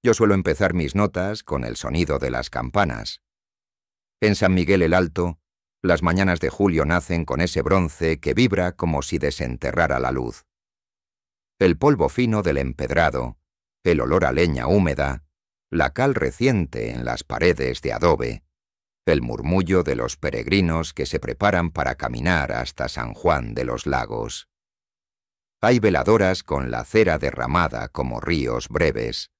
Yo suelo empezar mis notas con el sonido de las campanas. En San Miguel el Alto, las mañanas de julio nacen con ese bronce que vibra como si desenterrara la luz. El polvo fino del empedrado, el olor a leña húmeda, la cal reciente en las paredes de adobe, el murmullo de los peregrinos que se preparan para caminar hasta San Juan de los Lagos. Hay veladoras con la cera derramada como ríos breves,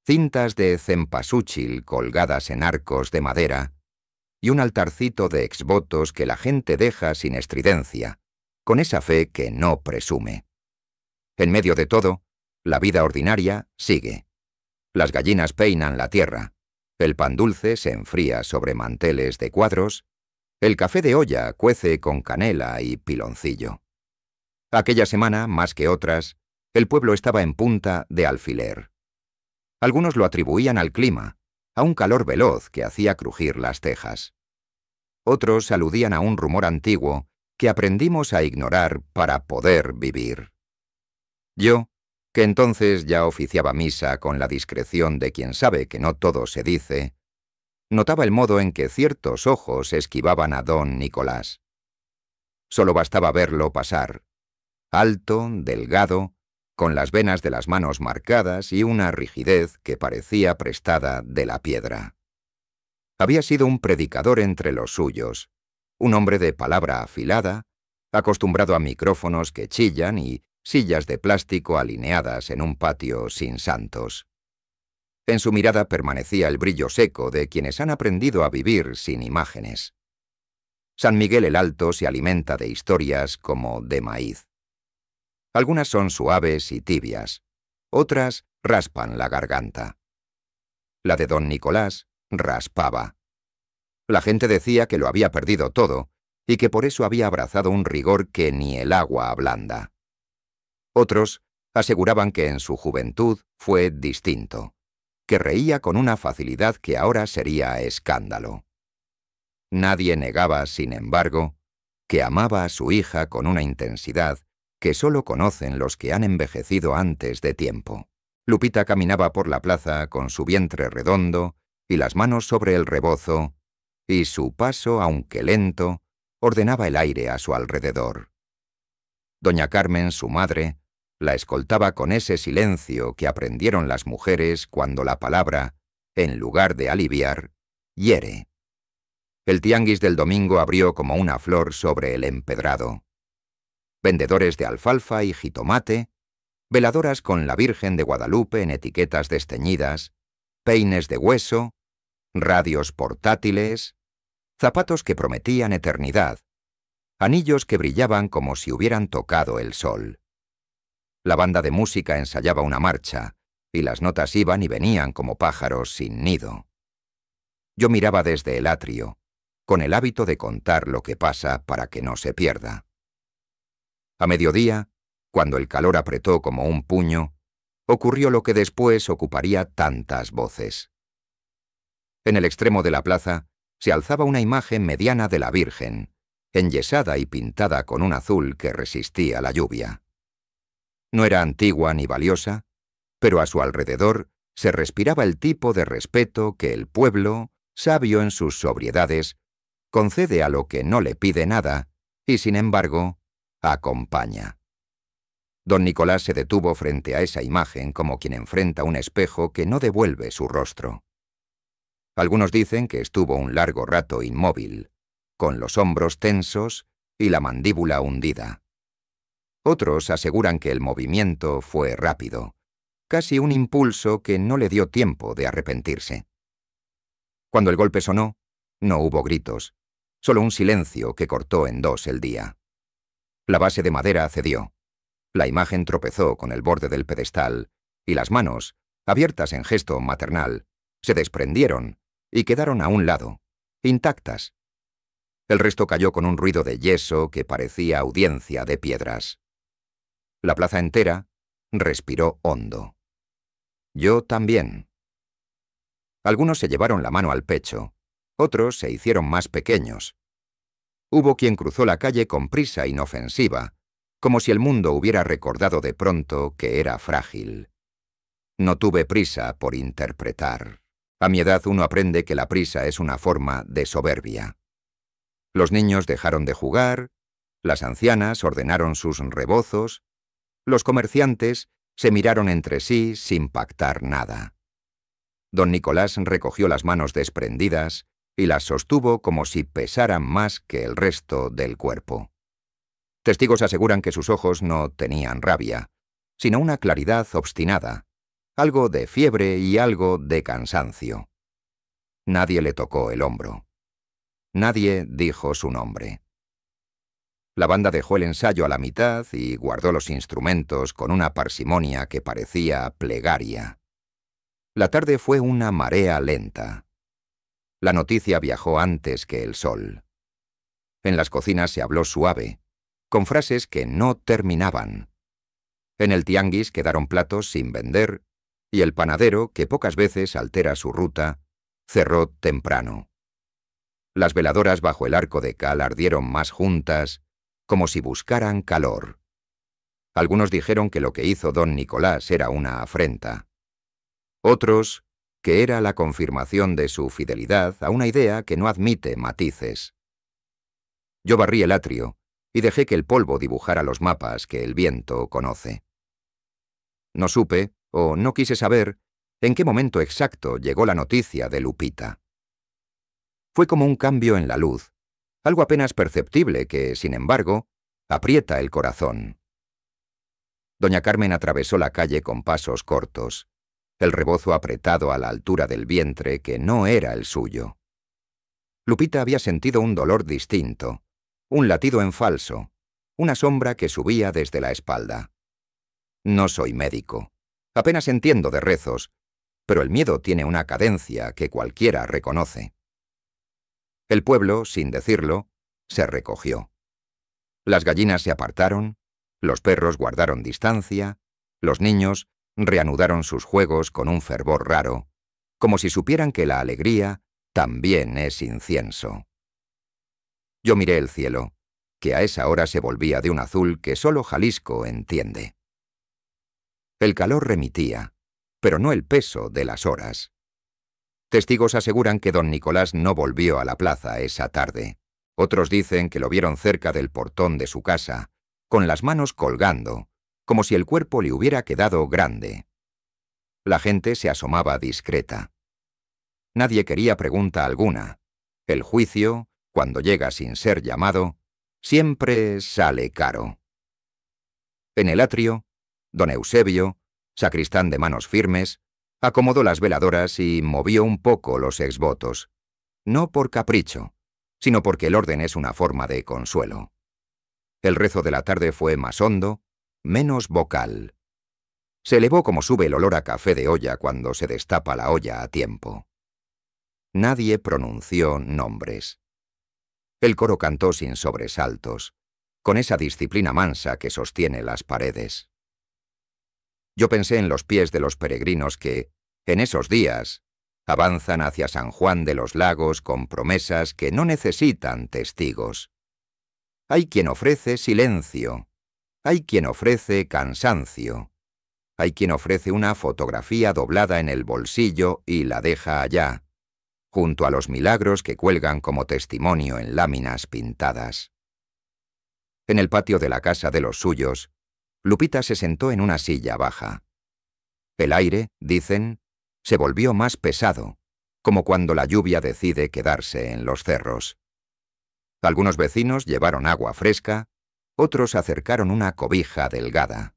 cintas de cempasúchil colgadas en arcos de madera y un altarcito de exvotos que la gente deja sin estridencia, con esa fe que no presume. En medio de todo, la vida ordinaria sigue. Las gallinas peinan la tierra, el pan dulce se enfría sobre manteles de cuadros, el café de olla cuece con canela y piloncillo. Aquella semana, más que otras, el pueblo estaba en punta de alfiler. Algunos lo atribuían al clima, a un calor veloz que hacía crujir las tejas. Otros aludían a un rumor antiguo que aprendimos a ignorar para poder vivir. Yo, que entonces ya oficiaba misa con la discreción de quien sabe que no todo se dice, notaba el modo en que ciertos ojos esquivaban a don Nicolás. Solo bastaba verlo pasar, alto, delgado, con las venas de las manos marcadas y una rigidez que parecía prestada de la piedra. Había sido un predicador entre los suyos, un hombre de palabra afilada, acostumbrado a micrófonos que chillan y sillas de plástico alineadas en un patio sin santos. En su mirada permanecía el brillo seco de quienes han aprendido a vivir sin imágenes. San Miguel el Alto se alimenta de historias como de maíz. Algunas son suaves y tibias, otras raspan la garganta. La de don Nicolás raspaba. La gente decía que lo había perdido todo y que por eso había abrazado un rigor que ni el agua ablanda. Otros aseguraban que en su juventud fue distinto, que reía con una facilidad que ahora sería escándalo. Nadie negaba, sin embargo, que amaba a su hija con una intensidad que solo conocen los que han envejecido antes de tiempo. Lupita caminaba por la plaza con su vientre redondo y las manos sobre el rebozo, y su paso, aunque lento, ordenaba el aire a su alrededor. Doña Carmen, su madre, la escoltaba con ese silencio que aprendieron las mujeres cuando la palabra, en lugar de aliviar, hiere. El tianguis del domingo abrió como una flor sobre el empedrado. Vendedores de alfalfa y jitomate, veladoras con la Virgen de Guadalupe en etiquetas desteñidas, peines de hueso, radios portátiles, zapatos que prometían eternidad, anillos que brillaban como si hubieran tocado el sol. La banda de música ensayaba una marcha, y las notas iban y venían como pájaros sin nido. Yo miraba desde el atrio, con el hábito de contar lo que pasa para que no se pierda. A mediodía, cuando el calor apretó como un puño, ocurrió lo que después ocuparía tantas voces. En el extremo de la plaza se alzaba una imagen mediana de la Virgen, enyesada y pintada con un azul que resistía la lluvia. No era antigua ni valiosa, pero a su alrededor se respiraba el tipo de respeto que el pueblo, sabio en sus sobriedades, concede a lo que no le pide nada y, sin embargo, acompaña. Don Nicolás se detuvo frente a esa imagen como quien enfrenta un espejo que no devuelve su rostro. Algunos dicen que estuvo un largo rato inmóvil, con los hombros tensos y la mandíbula hundida. Otros aseguran que el movimiento fue rápido, casi un impulso que no le dio tiempo de arrepentirse. Cuando el golpe sonó, no hubo gritos, solo un silencio que cortó en dos el día. La base de madera cedió. La imagen tropezó con el borde del pedestal y las manos, abiertas en gesto maternal, se desprendieron y quedaron a un lado, intactas. El resto cayó con un ruido de yeso que parecía audiencia de piedras. La plaza entera respiró hondo. Yo también. Algunos se llevaron la mano al pecho, otros se hicieron más pequeños. Hubo quien cruzó la calle con prisa inofensiva, como si el mundo hubiera recordado de pronto que era frágil. No tuve prisa por interpretar. A mi edad uno aprende que la prisa es una forma de soberbia. Los niños dejaron de jugar, las ancianas ordenaron sus rebozos, los comerciantes se miraron entre sí sin pactar nada. Don Nicolás recogió las manos desprendidas y las sostuvo como si pesaran más que el resto del cuerpo. Testigos aseguran que sus ojos no tenían rabia, sino una claridad obstinada, algo de fiebre y algo de cansancio. Nadie le tocó el hombro. Nadie dijo su nombre. La banda dejó el ensayo a la mitad y guardó los instrumentos con una parsimonia que parecía plegaria. La tarde fue una marea lenta. La noticia viajó antes que el sol. En las cocinas se habló suave, con frases que no terminaban. En el tianguis quedaron platos sin vender, y el panadero, que pocas veces altera su ruta, cerró temprano. Las veladoras bajo el arco de cal ardieron más juntas, como si buscaran calor. Algunos dijeron que lo que hizo don Nicolás era una afrenta. Otros, que era la confirmación de su fidelidad a una idea que no admite matices. Yo barrí el atrio y dejé que el polvo dibujara los mapas que el viento conoce. No supe, o no quise saber, en qué momento exacto llegó la noticia de Lupita. Fue como un cambio en la luz, algo apenas perceptible que, sin embargo, aprieta el corazón. Doña Carmen atravesó la calle con pasos cortos, el rebozo apretado a la altura del vientre que no era el suyo. Lupita había sentido un dolor distinto, un latido en falso, una sombra que subía desde la espalda. No soy médico, apenas entiendo de rezos, pero el miedo tiene una cadencia que cualquiera reconoce. El pueblo, sin decirlo, se recogió. Las gallinas se apartaron, los perros guardaron distancia, los niños reanudaron sus juegos con un fervor raro, como si supieran que la alegría también es incienso. Yo miré el cielo, que a esa hora se volvía de un azul que solo Jalisco entiende. El calor remitía, pero no el peso de las horas. Testigos aseguran que don Nicolás no volvió a la plaza esa tarde. Otros dicen que lo vieron cerca del portón de su casa, con las manos colgando, como si el cuerpo le hubiera quedado grande. La gente se asomaba discreta. Nadie quería pregunta alguna. El juicio, cuando llega sin ser llamado, siempre sale caro. En el atrio, don Eusebio, sacristán de manos firmes, acomodó las veladoras y movió un poco los exvotos, no por capricho, sino porque el orden es una forma de consuelo. El rezo de la tarde fue más hondo, menos vocal. Se elevó como sube el olor a café de olla cuando se destapa la olla a tiempo. Nadie pronunció nombres. El coro cantó sin sobresaltos, con esa disciplina mansa que sostiene las paredes. Yo pensé en los pies de los peregrinos que, en esos días, avanzan hacia San Juan de los Lagos con promesas que no necesitan testigos. Hay quien ofrece silencio, hay quien ofrece cansancio, hay quien ofrece una fotografía doblada en el bolsillo y la deja allá, junto a los milagros que cuelgan como testimonio en láminas pintadas. En el patio de la casa de los suyos, Lupita se sentó en una silla baja. El aire, dicen, se volvió más pesado, como cuando la lluvia decide quedarse en los cerros. Algunos vecinos llevaron agua fresca, otros acercaron una cobija delgada.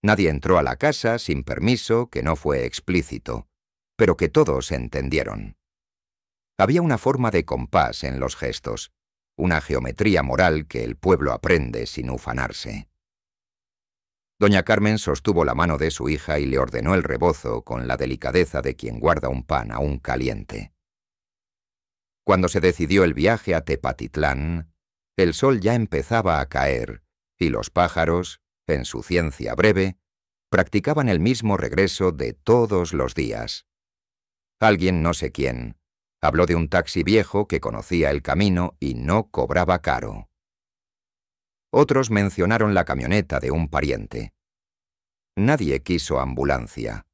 Nadie entró a la casa sin permiso que no fue explícito, pero que todos entendieron. Había una forma de compás en los gestos, una geometría moral que el pueblo aprende sin ufanarse. Doña Carmen sostuvo la mano de su hija y le ordenó el rebozo con la delicadeza de quien guarda un pan aún caliente. Cuando se decidió el viaje a Tepatitlán, el sol ya empezaba a caer y los pájaros, en su ciencia breve, practicaban el mismo regreso de todos los días. Alguien, no sé quién, habló de un taxi viejo que conocía el camino y no cobraba caro. Otros mencionaron la camioneta de un pariente. Nadie quiso ambulancia.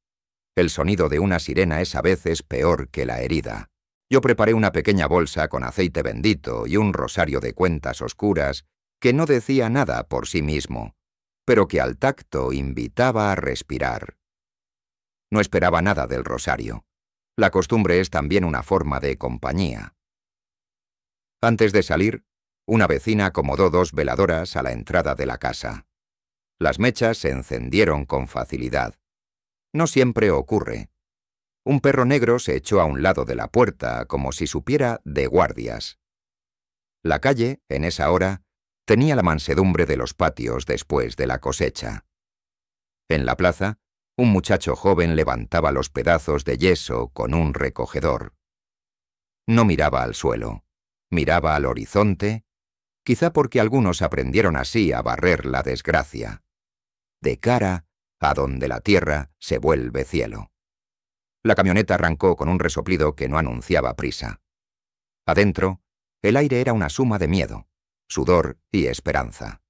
El sonido de una sirena es a veces peor que la herida. Yo preparé una pequeña bolsa con aceite bendito y un rosario de cuentas oscuras que no decía nada por sí mismo, pero que al tacto invitaba a respirar. No esperaba nada del rosario. La costumbre es también una forma de compañía. Antes de salir, una vecina acomodó 2 veladoras a la entrada de la casa. Las mechas se encendieron con facilidad. No siempre ocurre. Un perro negro se echó a un lado de la puerta como si supiera de guardias. La calle, en esa hora, tenía la mansedumbre de los patios después de la cosecha. En la plaza, un muchacho joven levantaba los pedazos de yeso con un recogedor. No miraba al suelo, miraba al horizonte, quizá porque algunos aprendieron así a barrer la desgracia. De cara a donde la tierra se vuelve cielo. La camioneta arrancó con un resoplido que no anunciaba prisa. Adentro, el aire era una suma de miedo, sudor y esperanza.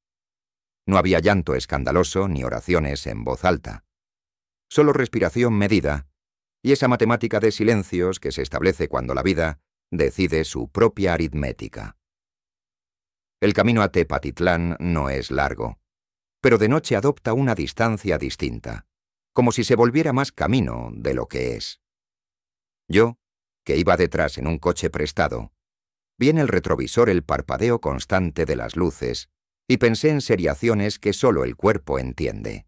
No había llanto escandaloso ni oraciones en voz alta. Solo respiración medida y esa matemática de silencios que se establece cuando la vida decide su propia aritmética. El camino a Tepatitlán no es largo, pero de noche adopta una distancia distinta, como si se volviera más camino de lo que es. Yo, que iba detrás en un coche prestado, vi en el retrovisor el parpadeo constante de las luces y pensé en seriaciones que solo el cuerpo entiende.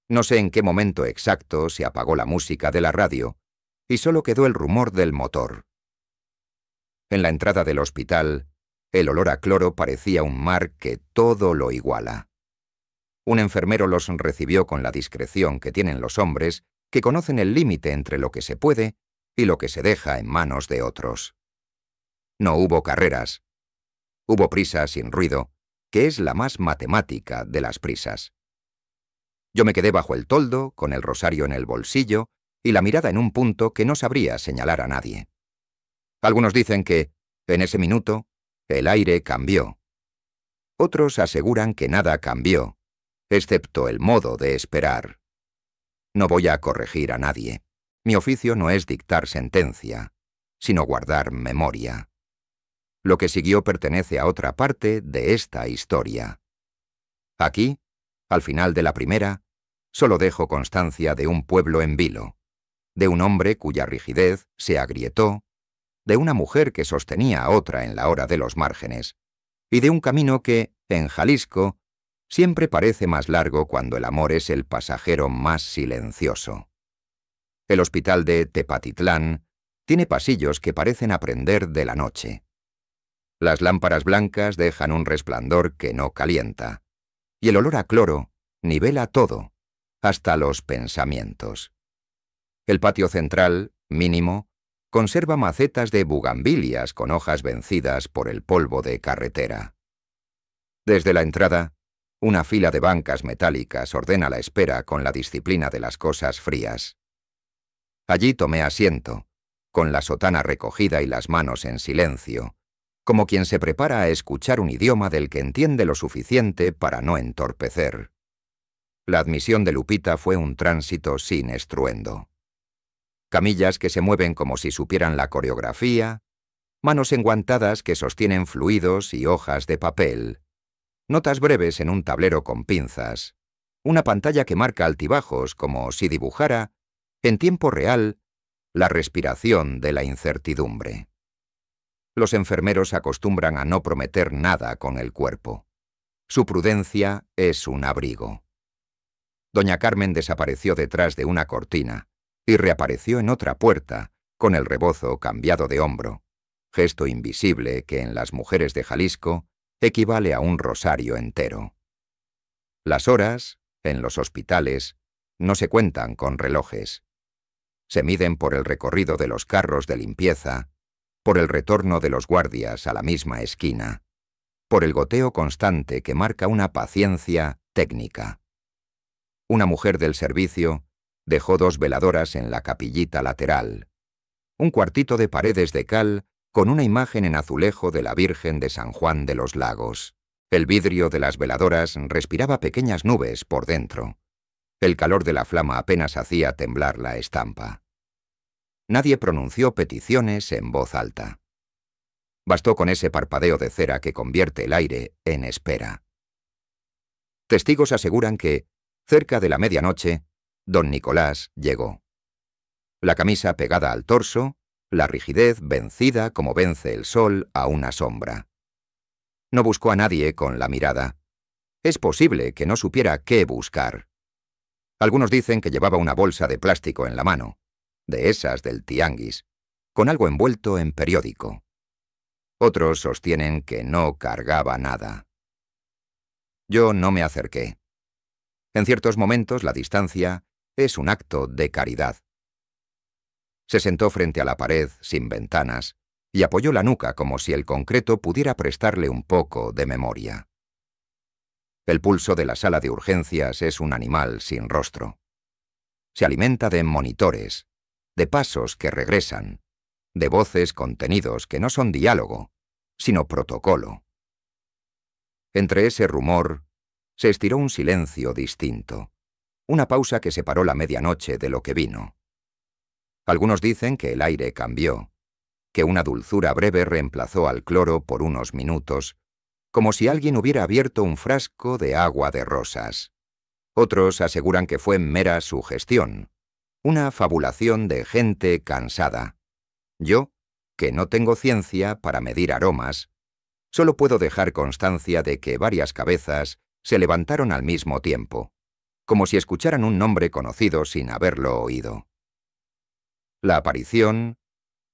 No sé en qué momento exacto se apagó la música de la radio y solo quedó el rumor del motor. En la entrada del hospital, el olor a cloro parecía un mar que todo lo iguala. Un enfermero los recibió con la discreción que tienen los hombres que conocen el límite entre lo que se puede y lo que se deja en manos de otros. No hubo carreras. Hubo prisa sin ruido, que es la más matemática de las prisas. Yo me quedé bajo el toldo, con el rosario en el bolsillo y la mirada en un punto que no sabría señalar a nadie. Algunos dicen que, en ese minuto, el aire cambió. Otros aseguran que nada cambió, excepto el modo de esperar. No voy a corregir a nadie. Mi oficio no es dictar sentencia, sino guardar memoria. Lo que siguió pertenece a otra parte de esta historia. Aquí, al final de la primera, solo dejo constancia de un pueblo en vilo, de un hombre cuya rigidez se agrietó, de una mujer que sostenía a otra en la hora de los márgenes, y de un camino que, en Jalisco, siempre parece más largo cuando el amor es el pasajero más silencioso. El hospital de Tepatitlán tiene pasillos que parecen aprender de la noche. Las lámparas blancas dejan un resplandor que no calienta, y el olor a cloro nivela todo, hasta los pensamientos. El patio central, mínimo, conserva macetas de bugambilias con hojas vencidas por el polvo de carretera. Desde la entrada, una fila de bancas metálicas ordena la espera con la disciplina de las cosas frías. Allí tomé asiento, con la sotana recogida y las manos en silencio, como quien se prepara a escuchar un idioma del que entiende lo suficiente para no entorpecer. La admisión de Lupita fue un tránsito sin estruendo. Camillas que se mueven como si supieran la coreografía, manos enguantadas que sostienen fluidos y hojas de papel, notas breves en un tablero con pinzas, una pantalla que marca altibajos como si dibujara, en tiempo real, la respiración de la incertidumbre. Los enfermeros acostumbran a no prometer nada con el cuerpo. Su prudencia es un abrigo. Doña Carmen desapareció detrás de una cortina y reapareció en otra puerta, con el rebozo cambiado de hombro, gesto invisible que en las mujeres de Jalisco equivale a un rosario entero. Las horas, en los hospitales, no se cuentan con relojes. Se miden por el recorrido de los carros de limpieza, por el retorno de los guardias a la misma esquina, por el goteo constante que marca una paciencia técnica. Una mujer del servicio dejó 2 veladoras en la capillita lateral, un cuartito de paredes de cal con una imagen en azulejo de la Virgen de San Juan de los Lagos. El vidrio de las veladoras respiraba pequeñas nubes por dentro. El calor de la flama apenas hacía temblar la estampa. Nadie pronunció peticiones en voz alta. Bastó con ese parpadeo de cera que convierte el aire en espera. Testigos aseguran que, cerca de la medianoche, don Nicolás llegó. La camisa pegada al torso, la rigidez vencida como vence el sol a una sombra. No buscó a nadie con la mirada. Es posible que no supiera qué buscar. Algunos dicen que llevaba una bolsa de plástico en la mano, de esas del tianguis, con algo envuelto en periódico. Otros sostienen que no cargaba nada. Yo no me acerqué. En ciertos momentos la distancia es un acto de caridad. Se sentó frente a la pared, sin ventanas, y apoyó la nuca como si el concreto pudiera prestarle un poco de memoria. El pulso de la sala de urgencias es un animal sin rostro. Se alimenta de monitores, de pasos que regresan, de voces contenidos que no son diálogo, sino protocolo. Entre ese rumor se estiró un silencio distinto, una pausa que separó la medianoche de lo que vino. Algunos dicen que el aire cambió, que una dulzura breve reemplazó al cloro por unos minutos, como si alguien hubiera abierto un frasco de agua de rosas. Otros aseguran que fue mera sugestión, una fabulación de gente cansada. Yo, que no tengo ciencia para medir aromas, solo puedo dejar constancia de que varias cabezas se levantaron al mismo tiempo, como si escucharan un nombre conocido sin haberlo oído. La aparición,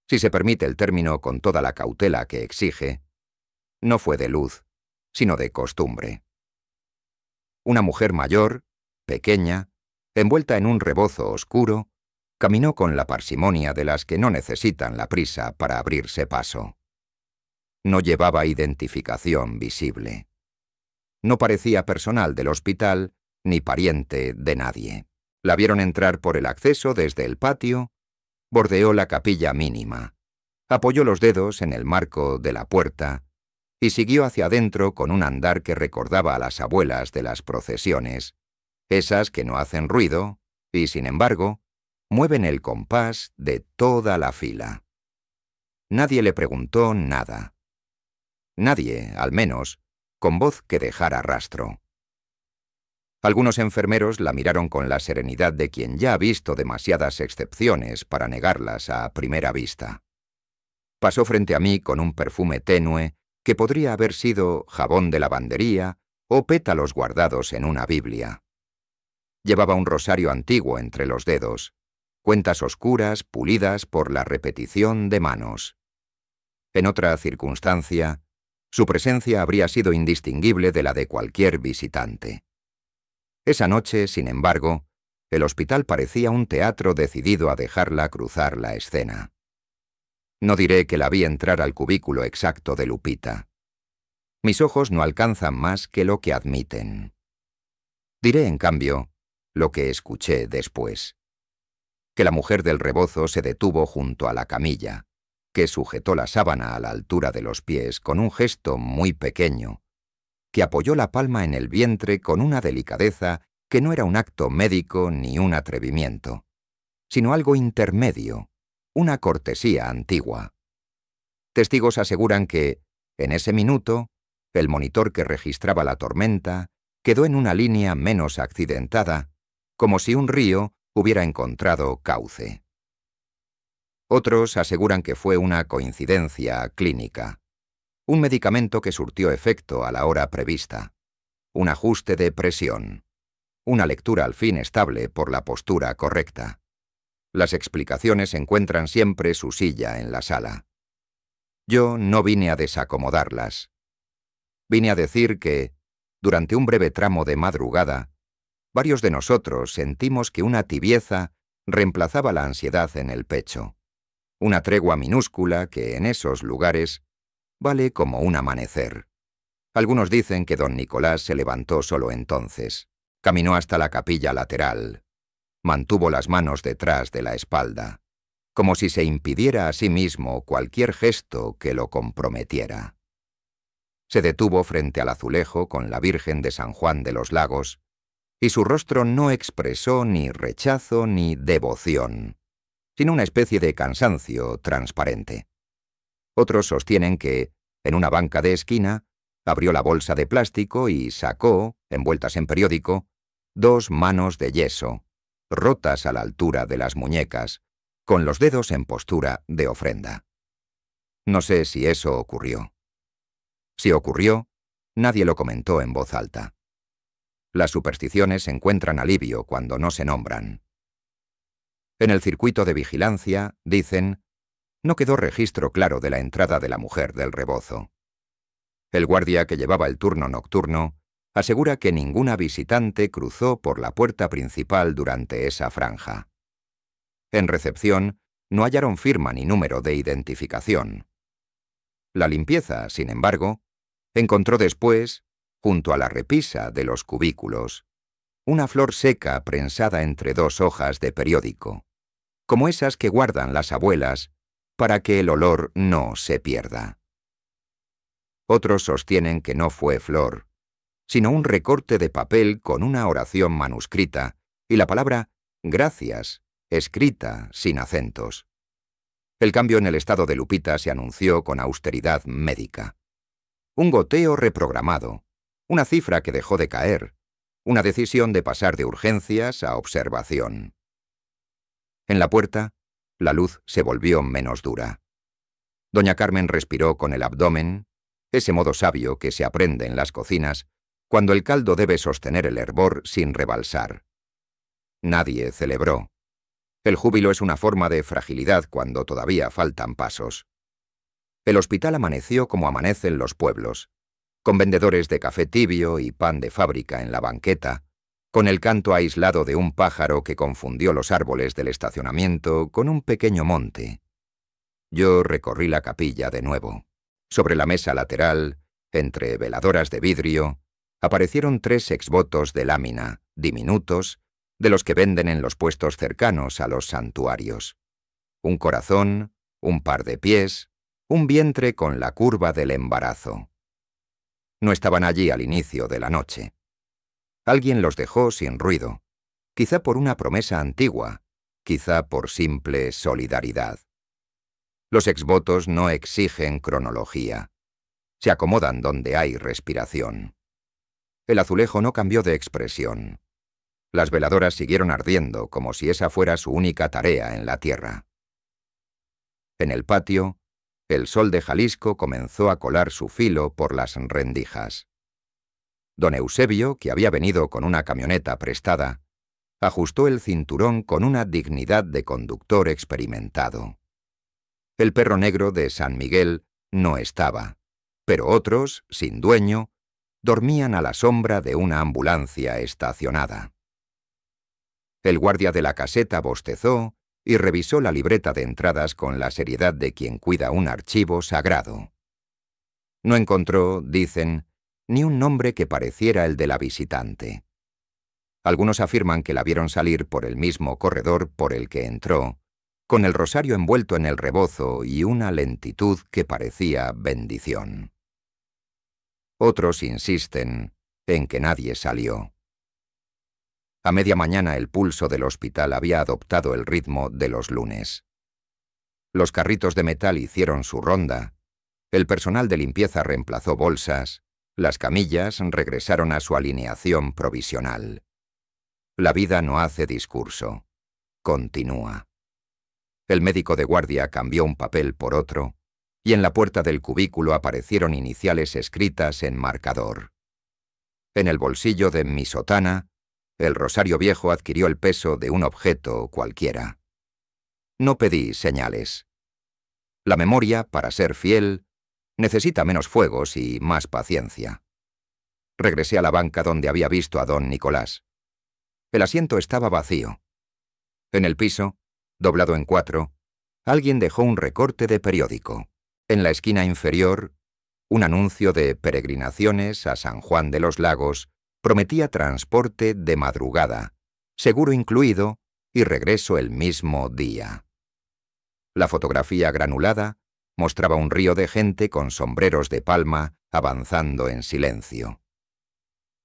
si se permite el término con toda la cautela que exige, no fue de luz, sino de costumbre. Una mujer mayor, pequeña, envuelta en un rebozo oscuro, caminó con la parsimonia de las que no necesitan la prisa para abrirse paso. No llevaba identificación visible. No parecía personal del hospital ni pariente de nadie. La vieron entrar por el acceso desde el patio, bordeó la capilla mínima, apoyó los dedos en el marco de la puerta y siguió hacia adentro con un andar que recordaba a las abuelas de las procesiones, esas que no hacen ruido y, sin embargo, mueven el compás de toda la fila. Nadie le preguntó nada. Nadie, al menos, con voz que dejara rastro. Algunos enfermeros la miraron con la serenidad de quien ya ha visto demasiadas excepciones para negarlas a primera vista. Pasó frente a mí con un perfume tenue que podría haber sido jabón de lavandería o pétalos guardados en una Biblia. Llevaba un rosario antiguo entre los dedos, cuentas oscuras pulidas por la repetición de manos. En otra circunstancia, su presencia habría sido indistinguible de la de cualquier visitante. Esa noche, sin embargo, el hospital parecía un teatro decidido a dejarla cruzar la escena. No diré que la vi entrar al cubículo exacto de Lupita. Mis ojos no alcanzan más que lo que admiten. Diré, en cambio, lo que escuché después. Que la mujer del rebozo se detuvo junto a la camilla, que sujetó la sábana a la altura de los pies con un gesto muy pequeño, que apoyó la palma en el vientre con una delicadeza que no era un acto médico ni un atrevimiento, sino algo intermedio, una cortesía antigua. Testigos aseguran que, en ese minuto, el monitor que registraba la tormenta quedó en una línea menos accidentada, como si un río hubiera encontrado cauce. Otros aseguran que fue una coincidencia clínica, un medicamento que surtió efecto a la hora prevista, un ajuste de presión, una lectura al fin estable por la postura correcta. Las explicaciones encuentran siempre su silla en la sala. Yo no vine a desacomodarlas. Vine a decir que, durante un breve tramo de madrugada, varios de nosotros sentimos que una tibieza reemplazaba la ansiedad en el pecho, una tregua minúscula que en esos lugares vale como un amanecer. Algunos dicen que don Nicolás se levantó solo entonces, caminó hasta la capilla lateral, mantuvo las manos detrás de la espalda, como si se impidiera a sí mismo cualquier gesto que lo comprometiera. Se detuvo frente al azulejo con la Virgen de San Juan de los Lagos y su rostro no expresó ni rechazo ni devoción, sino una especie de cansancio transparente. Otros sostienen que, en una banca de esquina, abrió la bolsa de plástico y sacó, envueltas en periódico, 2 manos de yeso, rotas a la altura de las muñecas, con los dedos en postura de ofrenda. No sé si eso ocurrió. Si ocurrió, nadie lo comentó en voz alta. Las supersticiones encuentran alivio cuando no se nombran. En el circuito de vigilancia, dicen, no quedó registro claro de la entrada de la mujer del rebozo. El guardia que llevaba el turno nocturno asegura que ninguna visitante cruzó por la puerta principal durante esa franja. En recepción, no hallaron firma ni número de identificación. La limpieza, sin embargo, encontró después, junto a la repisa de los cubículos, una flor seca prensada entre 2 hojas de periódico, como esas que guardan las abuelas para que el olor no se pierda. Otros sostienen que no fue flor, sino un recorte de papel con una oración manuscrita y la palabra gracias, escrita sin acentos. El cambio en el estado de Lupita se anunció con austeridad médica. Un goteo reprogramado, una cifra que dejó de caer, una decisión de pasar de urgencias a observación. En la puerta, la luz se volvió menos dura. Doña Carmen respiró con el abdomen, ese modo sabio que se aprende en las cocinas cuando el caldo debe sostener el hervor sin rebalsar. Nadie celebró. El júbilo es una forma de fragilidad cuando todavía faltan pasos. El hospital amaneció como amanecen los pueblos, con vendedores de café tibio y pan de fábrica en la banqueta, con el canto aislado de un pájaro que confundió los árboles del estacionamiento con un pequeño monte. Yo recorrí la capilla de nuevo. Sobre la mesa lateral, entre veladoras de vidrio, aparecieron 3 exvotos de lámina, diminutos, de los que venden en los puestos cercanos a los santuarios. Un corazón, un par de pies, un vientre con la curva del embarazo. No estaban allí al inicio de la noche. Alguien los dejó sin ruido, quizá por una promesa antigua, quizá por simple solidaridad. Los exvotos no exigen cronología. Se acomodan donde hay respiración. El azulejo no cambió de expresión. Las veladoras siguieron ardiendo como si esa fuera su única tarea en la tierra. En el patio, el sol de Jalisco comenzó a colar su filo por las rendijas. Don Eusebio, que había venido con una camioneta prestada, ajustó el cinturón con una dignidad de conductor experimentado. El perro negro de San Miguel no estaba, pero otros, sin dueño, dormían a la sombra de una ambulancia estacionada. El guardia de la caseta bostezó y revisó la libreta de entradas con la seriedad de quien cuida un archivo sagrado. No encontró, dicen, ni un nombre que pareciera el de la visitante. Algunos afirman que la vieron salir por el mismo corredor por el que entró, con el rosario envuelto en el rebozo y una lentitud que parecía bendición. Otros insisten en que nadie salió. A media mañana el pulso del hospital había adoptado el ritmo de los lunes. Los carritos de metal hicieron su ronda, el personal de limpieza reemplazó bolsas, las camillas regresaron a su alineación provisional. La vida no hace discurso, continúa. El médico de guardia cambió un papel por otro, y en la puerta del cubículo aparecieron iniciales escritas en marcador. En el bolsillo de mi sotana, el rosario viejo adquirió el peso de un objeto cualquiera. No pedí señales. La memoria, para ser fiel, necesita menos fuegos y más paciencia. Regresé a la banca donde había visto a don Nicolás. El asiento estaba vacío. En el piso, doblado en 4, alguien dejó un recorte de periódico. En la esquina inferior, un anuncio de peregrinaciones a San Juan de los Lagos prometía transporte de madrugada, seguro incluido, y regreso el mismo día. La fotografía granulada mostraba un río de gente con sombreros de palma avanzando en silencio.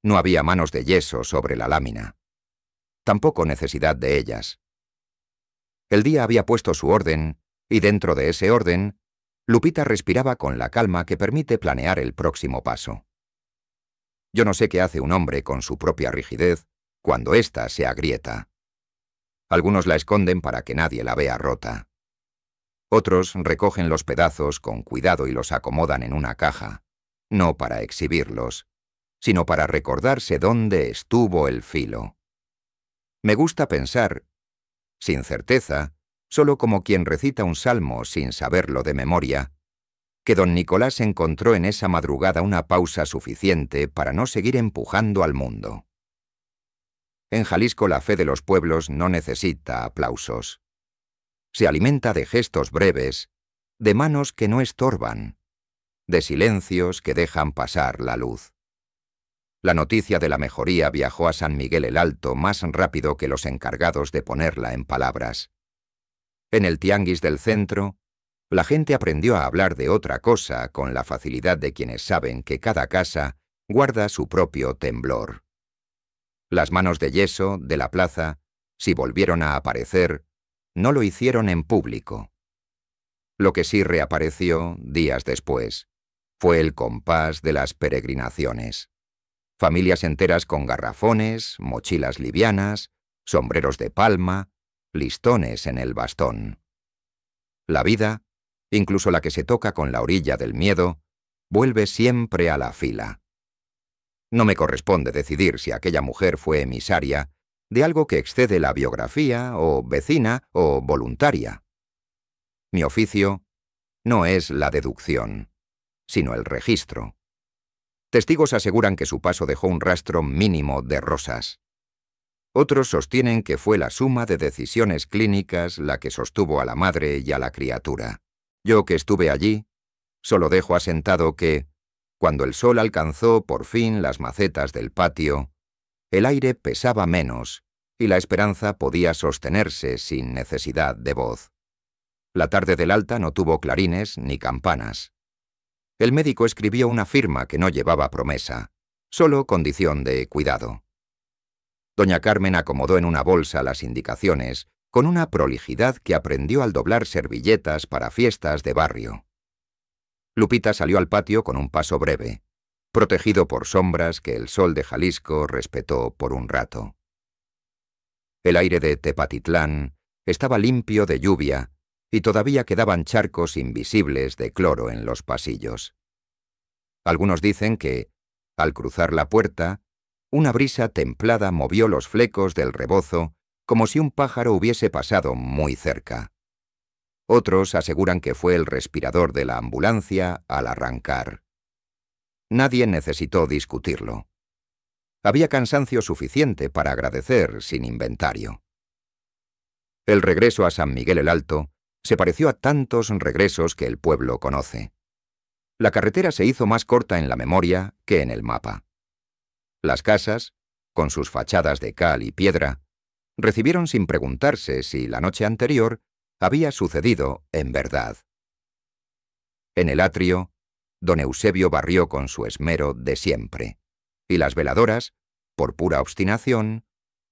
No había manos de yeso sobre la lámina. Tampoco necesidad de ellas. El día había puesto su orden, y dentro de ese orden, Lupita respiraba con la calma que permite planear el próximo paso. Yo no sé qué hace un hombre con su propia rigidez cuando ésta se agrieta. Algunos la esconden para que nadie la vea rota. Otros recogen los pedazos con cuidado y los acomodan en una caja, no para exhibirlos, sino para recordarse dónde estuvo el filo. Me gusta pensar, sin certeza, solo como quien recita un salmo sin saberlo de memoria, que don Nicolás encontró en esa madrugada una pausa suficiente para no seguir empujando al mundo. En Jalisco la fe de los pueblos no necesita aplausos. Se alimenta de gestos breves, de manos que no estorban, de silencios que dejan pasar la luz. La noticia de la mejoría viajó a San Miguel el Alto más rápido que los encargados de ponerla en palabras. En el tianguis del centro, la gente aprendió a hablar de otra cosa con la facilidad de quienes saben que cada casa guarda su propio temblor. Las manos de yeso de la plaza, si volvieron a aparecer, no lo hicieron en público. Lo que sí reapareció, días después, fue el compás de las peregrinaciones. Familias enteras con garrafones, mochilas livianas, sombreros de palma, listones en el bastón. La vida, incluso la que se toca con la orilla del miedo, vuelve siempre a la fila. No me corresponde decidir si aquella mujer fue emisaria de algo que excede la biografía, o vecina, o voluntaria. Mi oficio no es la deducción, sino el registro. Testigos aseguran que su paso dejó un rastro mínimo de rosas. Otros sostienen que fue la suma de decisiones clínicas la que sostuvo a la madre y a la criatura. Yo que estuve allí, solo dejo asentado que, cuando el sol alcanzó por fin las macetas del patio, el aire pesaba menos y la esperanza podía sostenerse sin necesidad de voz. La tarde del alta no tuvo clarines ni campanas. El médico escribió una firma que no llevaba promesa, solo condición de cuidado. Doña Carmen acomodó en una bolsa las indicaciones con una prolijidad que aprendió al doblar servilletas para fiestas de barrio. Lupita salió al patio con un paso breve, protegido por sombras que el sol de Jalisco respetó por un rato. El aire de Tepatitlán estaba limpio de lluvia y todavía quedaban charcos invisibles de cloro en los pasillos. Algunos dicen que, al cruzar la puerta, una brisa templada movió los flecos del rebozo como si un pájaro hubiese pasado muy cerca. Otros aseguran que fue el respirador de la ambulancia al arrancar. Nadie necesitó discutirlo. Había cansancio suficiente para agradecer sin inventario. El regreso a San Miguel el Alto se pareció a tantos regresos que el pueblo conoce. La carretera se hizo más corta en la memoria que en el mapa. Las casas, con sus fachadas de cal y piedra, recibieron sin preguntarse si la noche anterior había sucedido en verdad. En el atrio, don Eusebio barrió con su esmero de siempre, y las veladoras, por pura obstinación,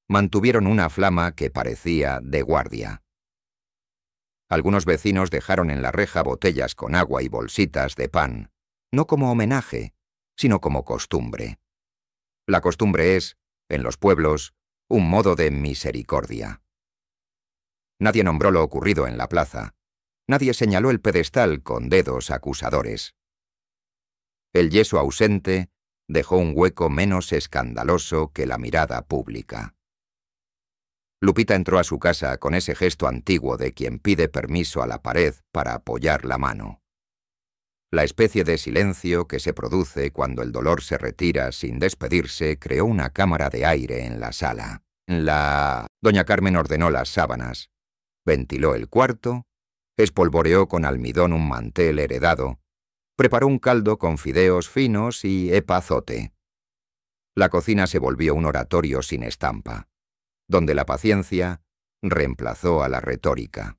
mantuvieron una flama que parecía de guardia. Algunos vecinos dejaron en la reja botellas con agua y bolsitas de pan, no como homenaje, sino como costumbre. La costumbre es, en los pueblos, un modo de misericordia. Nadie nombró lo ocurrido en la plaza. Nadie señaló el pedestal con dedos acusadores. El yeso ausente dejó un hueco menos escandaloso que la mirada pública. Lupita entró a su casa con ese gesto antiguo de quien pide permiso a la pared para apoyar la mano. La especie de silencio que se produce cuando el dolor se retira sin despedirse creó una cámara de aire en la sala. Doña Carmen ordenó las sábanas, ventiló el cuarto, espolvoreó con almidón un mantel heredado, preparó un caldo con fideos finos y epazote. La cocina se volvió un oratorio sin estampa, donde la paciencia reemplazó a la retórica.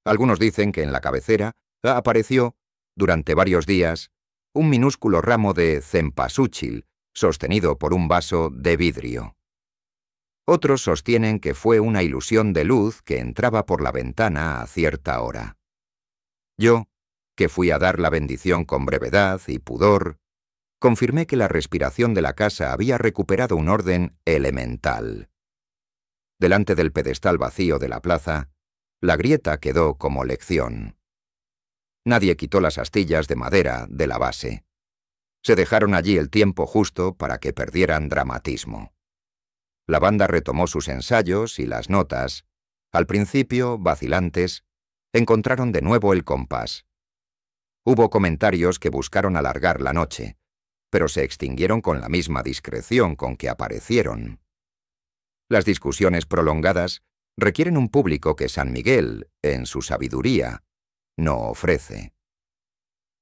Algunos dicen que en la cabecera apareció, durante varios días, un minúsculo ramo de cempasúchil, sostenido por un vaso de vidrio. Otros sostienen que fue una ilusión de luz que entraba por la ventana a cierta hora. Yo, que fui a dar la bendición con brevedad y pudor, confirmé que la respiración de la casa había recuperado un orden elemental. Delante del pedestal vacío de la plaza, la grieta quedó como lección. Nadie quitó las astillas de madera de la base. Se dejaron allí el tiempo justo para que perdieran dramatismo. La banda retomó sus ensayos y las notas, al principio vacilantes, encontraron de nuevo el compás. Hubo comentarios que buscaron alargar la noche, pero se extinguieron con la misma discreción con que aparecieron. Las discusiones prolongadas requieren un público que San Miguel, en su sabiduría, no ofrece.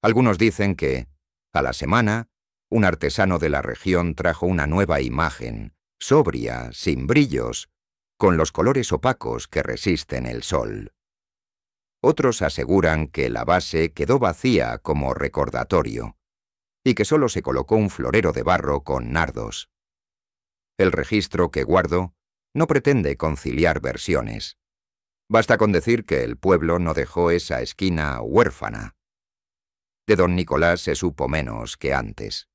Algunos dicen que, a la semana, un artesano de la región trajo una nueva imagen, sobria, sin brillos, con los colores opacos que resisten el sol. Otros aseguran que la base quedó vacía como recordatorio, y que solo se colocó un florero de barro con nardos. El registro que guardo no pretende conciliar versiones. Basta con decir que el pueblo no dejó esa esquina huérfana. De don Nicolás se supo menos que antes.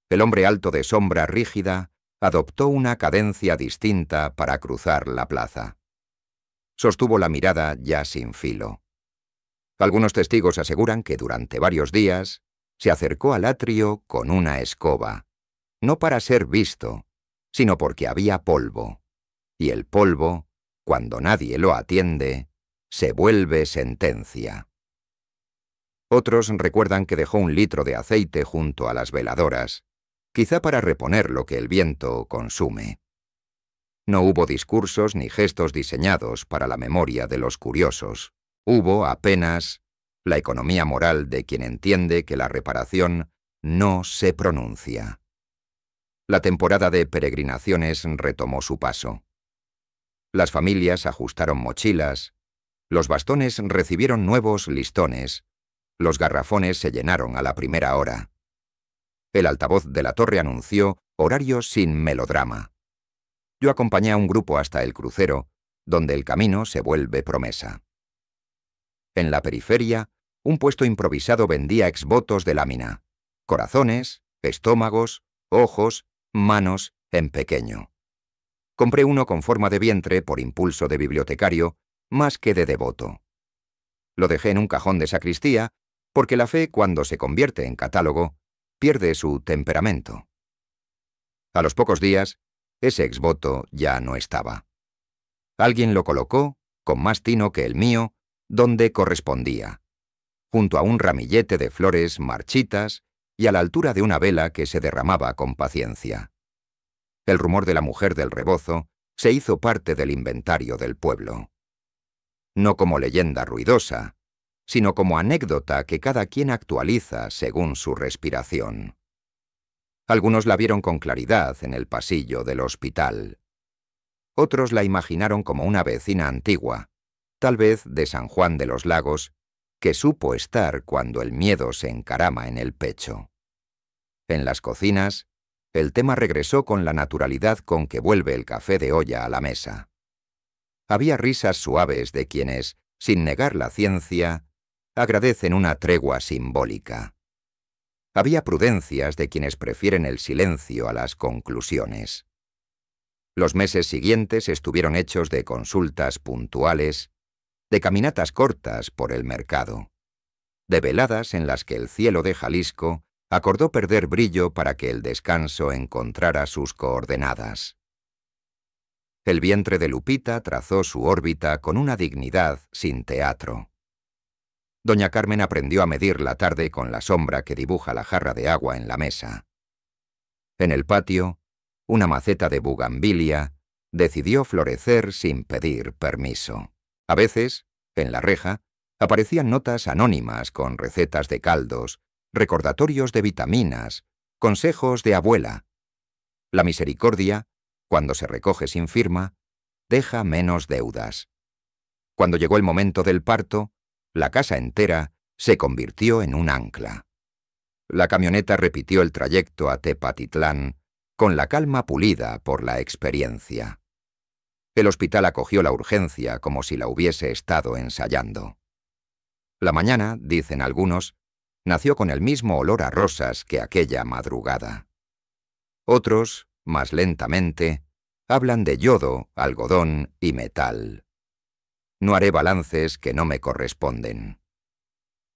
El hombre alto de sombra rígida adoptó una cadencia distinta para cruzar la plaza. Sostuvo la mirada ya sin filo. Algunos testigos aseguran que durante varios días se acercó al atrio con una escoba, no para ser visto, sino porque había polvo, y el polvo, cuando nadie lo atiende, se vuelve sentencia. Otros recuerdan que dejó 1 litro de aceite junto a las veladoras, quizá para reponer lo que el viento consume. No hubo discursos ni gestos diseñados para la memoria de los curiosos. Hubo apenas la economía moral de quien entiende que la reparación no se pronuncia. La temporada de peregrinaciones retomó su paso. Las familias ajustaron mochilas, los bastones recibieron nuevos listones, los garrafones se llenaron a la primera hora. El altavoz de la torre anunció horario sin melodrama. Yo acompañé a un grupo hasta el crucero, donde el camino se vuelve promesa. En la periferia, un puesto improvisado vendía exvotos de lámina, corazones, estómagos, ojos, manos en pequeño. Compré uno con forma de vientre por impulso de bibliotecario, más que de devoto. Lo dejé en un cajón de sacristía, porque la fe, cuando se convierte en catálogo, pierde su temperamento. A los pocos días, ese exvoto ya no estaba. Alguien lo colocó, con más tino que el mío, donde correspondía, junto a un ramillete de flores marchitas y a la altura de una vela que se derramaba con paciencia. El rumor de la mujer del rebozo se hizo parte del inventario del pueblo. No como leyenda ruidosa, sino como anécdota que cada quien actualiza según su respiración. Algunos la vieron con claridad en el pasillo del hospital. Otros la imaginaron como una vecina antigua, tal vez de San Juan de los Lagos, que supo estar cuando el miedo se encarama en el pecho. En las cocinas, el tema regresó con la naturalidad con que vuelve el café de olla a la mesa. Había risas suaves de quienes, sin negar la ciencia, agradecen una tregua simbólica. Había prudencias de quienes prefieren el silencio a las conclusiones. Los meses siguientes estuvieron hechos de consultas puntuales, de caminatas cortas por el mercado, de veladas en las que el cielo de Jalisco acordó perder brillo para que el descanso encontrara sus coordenadas. El vientre de Lupita trazó su órbita con una dignidad sin teatro. Doña Carmen aprendió a medir la tarde con la sombra que dibuja la jarra de agua en la mesa. En el patio, una maceta de bugambilia decidió florecer sin pedir permiso. A veces, en la reja, aparecían notas anónimas con recetas de caldos, recordatorios de vitaminas, consejos de abuela. La misericordia, cuando se recoge sin firma, deja menos deudas. Cuando llegó el momento del parto, la casa entera se convirtió en un ancla. La camioneta repitió el trayecto a Tepatitlán con la calma pulida por la experiencia. El hospital acogió la urgencia como si la hubiese estado ensayando. La mañana, dicen algunos, nació con el mismo olor a rosas que aquella madrugada. Otros, más lentamente, hablan de yodo, algodón y metal. No haré balances que no me corresponden.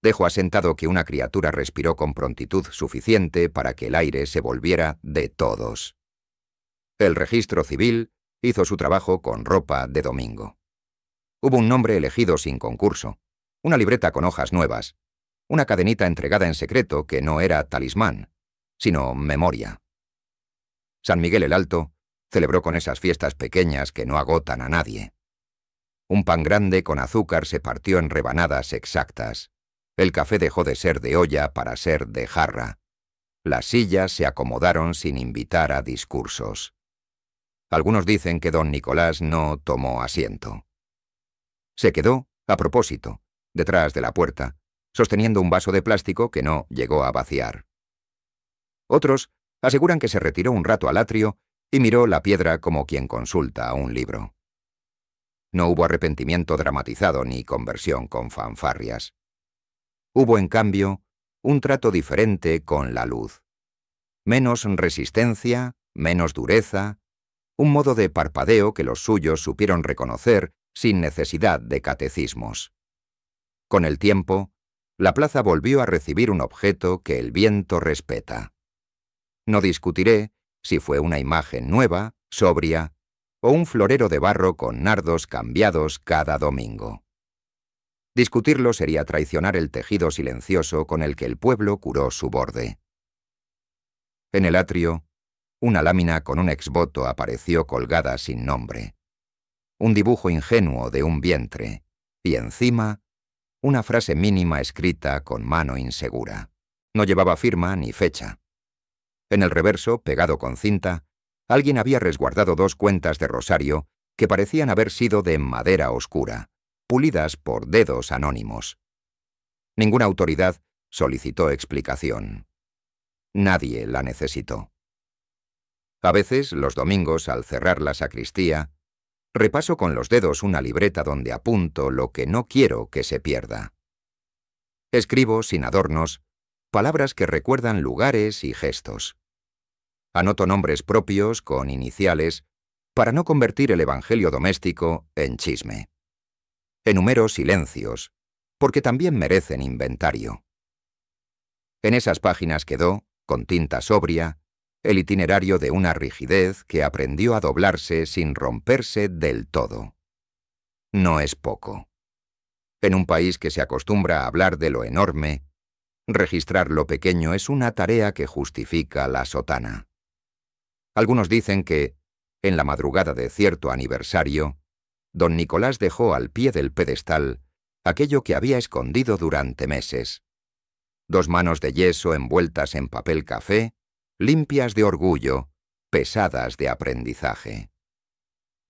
Dejo asentado que una criatura respiró con prontitud suficiente para que el aire se volviera de todos. El registro civil hizo su trabajo con ropa de domingo. Hubo un nombre elegido sin concurso, una libreta con hojas nuevas, una cadenita entregada en secreto que no era talismán, sino memoria. San Miguel el Alto celebró con esas fiestas pequeñas que no agotan a nadie. Un pan grande con azúcar se partió en rebanadas exactas. El café dejó de ser de olla para ser de jarra. Las sillas se acomodaron sin invitar a discursos. Algunos dicen que don Nicolás no tomó asiento. Se quedó, a propósito, detrás de la puerta, sosteniendo un vaso de plástico que no llegó a vaciar. Otros aseguran que se retiró un rato al atrio y miró la piedra como quien consulta un libro. No hubo arrepentimiento dramatizado ni conversión con fanfarrias. Hubo, en cambio, un trato diferente con la luz. Menos resistencia, menos dureza, un modo de parpadeo que los suyos supieron reconocer sin necesidad de catecismos. Con el tiempo, la plaza volvió a recibir un objeto que el viento respeta. No discutiré si fue una imagen nueva, sobria, o un florero de barro con nardos cambiados cada domingo. Discutirlo sería traicionar el tejido silencioso con el que el pueblo curó su borde. En el atrio, una lámina con un exvoto apareció colgada sin nombre. Un dibujo ingenuo de un vientre, y encima, una frase mínima escrita con mano insegura. No llevaba firma ni fecha. En el reverso, pegado con cinta, alguien había resguardado 2 cuentas de rosario que parecían haber sido de madera oscura, pulidas por dedos anónimos. Ninguna autoridad solicitó explicación. Nadie la necesitó. A veces, los domingos, al cerrar la sacristía, repaso con los dedos una libreta donde apunto lo que no quiero que se pierda. Escribo, sin adornos, palabras que recuerdan lugares y gestos. Anoto nombres propios con iniciales para no convertir el evangelio doméstico en chisme. Enumero silencios, porque también merecen inventario. En esas páginas quedó, con tinta sobria, el itinerario de una rigidez que aprendió a doblarse sin romperse del todo. No es poco. En un país que se acostumbra a hablar de lo enorme, registrar lo pequeño es una tarea que justifica la sotana. Algunos dicen que, en la madrugada de cierto aniversario, don Nicolás dejó al pie del pedestal aquello que había escondido durante meses. 2 manos de yeso envueltas en papel café, limpias de orgullo, pesadas de aprendizaje.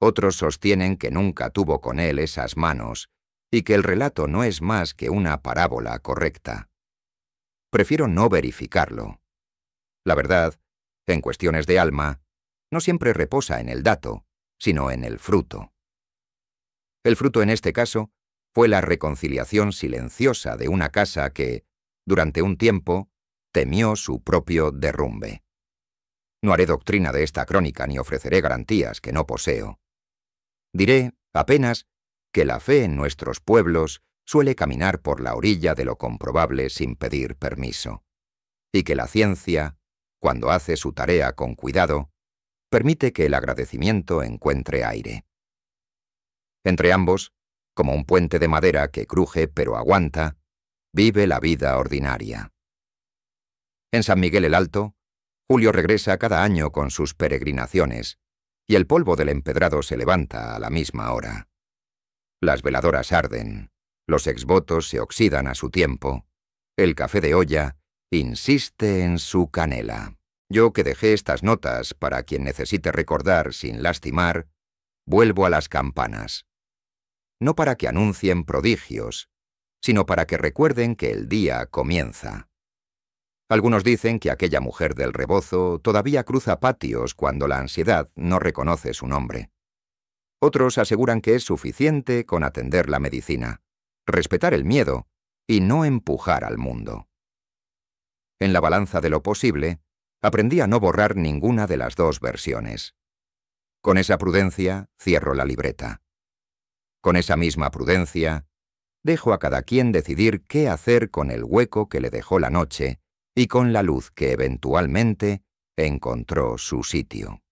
Otros sostienen que nunca tuvo con él esas manos y que el relato no es más que una parábola correcta. Prefiero no verificarlo. La verdad, en cuestiones de alma, no siempre reposa en el dato, sino en el fruto. El fruto en este caso fue la reconciliación silenciosa de una casa que, durante un tiempo, temió su propio derrumbe. No haré doctrina de esta crónica ni ofreceré garantías que no poseo. Diré, apenas, que la fe en nuestros pueblos suele caminar por la orilla de lo comprobable sin pedir permiso, y que la ciencia, cuando hace su tarea con cuidado, permite que el agradecimiento encuentre aire. Entre ambos, como un puente de madera que cruje pero aguanta, vive la vida ordinaria. En San Miguel el Alto, Julio regresa cada año con sus peregrinaciones, y el polvo del empedrado se levanta a la misma hora. Las veladoras arden, los exvotos se oxidan a su tiempo, el café de olla insiste en su canela. Yo, que dejé estas notas para quien necesite recordar sin lastimar, vuelvo a las campanas. No para que anuncien prodigios, sino para que recuerden que el día comienza. Algunos dicen que aquella mujer del rebozo todavía cruza patios cuando la ansiedad no reconoce su nombre. Otros aseguran que es suficiente con atender la medicina, respetar el miedo y no empujar al mundo. En la balanza de lo posible, aprendí a no borrar ninguna de las dos versiones. Con esa prudencia, cierro la libreta. Con esa misma prudencia, dejo a cada quien decidir qué hacer con el hueco que le dejó la noche y con la luz que eventualmente encontró su sitio.